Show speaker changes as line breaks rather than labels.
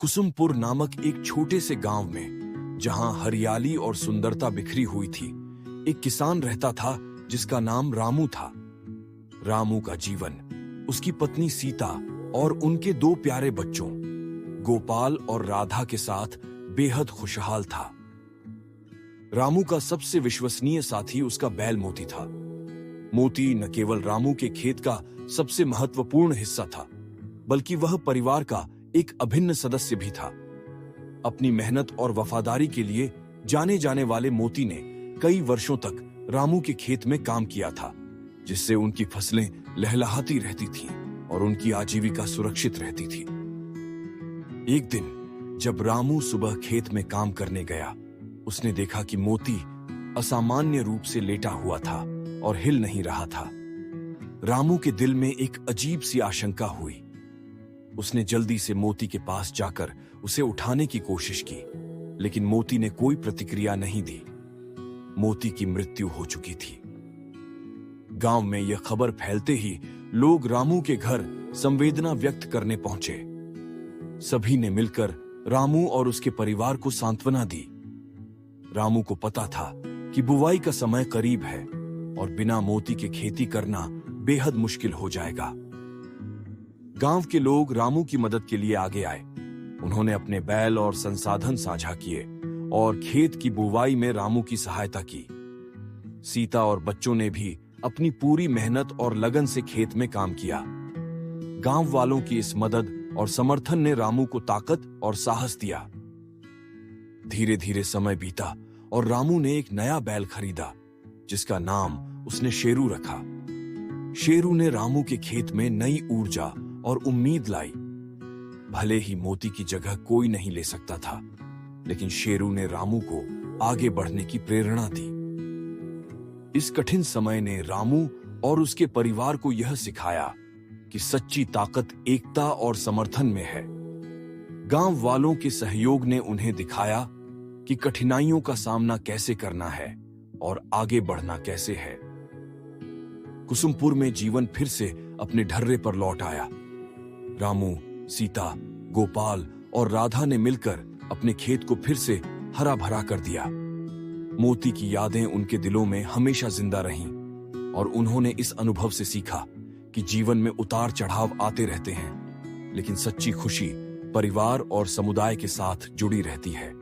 कुसुमपुर नामक एक छोटे से गांव में, जहां हरियाली और सुंदरता बिखरी हुई थी, एक किसान रहता था जिसका नाम रामू था। रामू का जीवन उसकी पत्नी सीता और उनके दो प्यारे बच्चों गोपाल और राधा के साथ बेहद खुशहाल था। रामू का सबसे विश्वसनीय साथी उसका बैल मोती था। मोती न केवल रामू के खेत का सबसे महत्वपूर्ण हिस्सा था, बल्कि वह परिवार का एक अभिन्न सदस्य भी था। अपनी मेहनत और वफादारी के लिए जाने जाने वाले मोती ने कई वर्षों तक रामू के खेत में काम किया था, जिससे उनकी फसलें लहलहाती रहती थीं और उनकी आजीविका सुरक्षित रहती थी। एक दिन जब रामू सुबह खेत में काम करने गया, उसने देखा कि मोती असामान्य रूप से लेटा हुआ था और हिल नहीं रहा था। रामू के दिल में एक अजीब सी आशंका हुई। उसने जल्दी से मोती के पास जाकर उसे उठाने की कोशिश की, लेकिन मोती ने कोई प्रतिक्रिया नहीं दी। मोती की मृत्यु हो चुकी थी। गांव में यह खबर फैलते ही लोग रामू के घर संवेदना व्यक्त करने पहुंचे। सभी ने मिलकर रामू और उसके परिवार को सांत्वना दी। रामू को पता था कि बुवाई का समय करीब है और बिना मोती के खेती करना बेहद मुश्किल हो जाएगा। गांव के लोग रामू की मदद के लिए आगे आए। उन्होंने अपने बैल और संसाधन साझा किए और खेत की बुवाई में रामू की सहायता की। सीता और बच्चों ने भी अपनी पूरी मेहनत और लगन से खेत में काम किया। गांव वालों की इस मदद और समर्थन ने रामू को ताकत और साहस दिया। धीरे धीरे समय बीता और रामू ने एक नया बैल खरीदा, जिसका नाम उसने शेरू रखा। शेरू ने रामू के खेत में नई ऊर्जा और उम्मीद लाई। भले ही मोती की जगह कोई नहीं ले सकता था, लेकिन शेरू ने रामू को आगे बढ़ने की प्रेरणा दी। इस कठिन समय ने रामू और उसके परिवार को यह सिखाया कि सच्ची ताकत एकता और समर्थन में है। गांव वालों के सहयोग ने उन्हें दिखाया कि कठिनाइयों का सामना कैसे करना है और आगे बढ़ना कैसे है। कुसुमपुर में जीवन फिर से अपने ढर्रे पर लौट आया। रामू, सीता, गोपाल और राधा ने मिलकर अपने खेत को फिर से हरा भरा कर दिया। मोती की यादें उनके दिलों में हमेशा जिंदा रहीं और उन्होंने इस अनुभव से सीखा कि जीवन में उतार चढ़ाव आते रहते हैं, लेकिन सच्ची खुशी परिवार और समुदाय के साथ जुड़ी रहती है।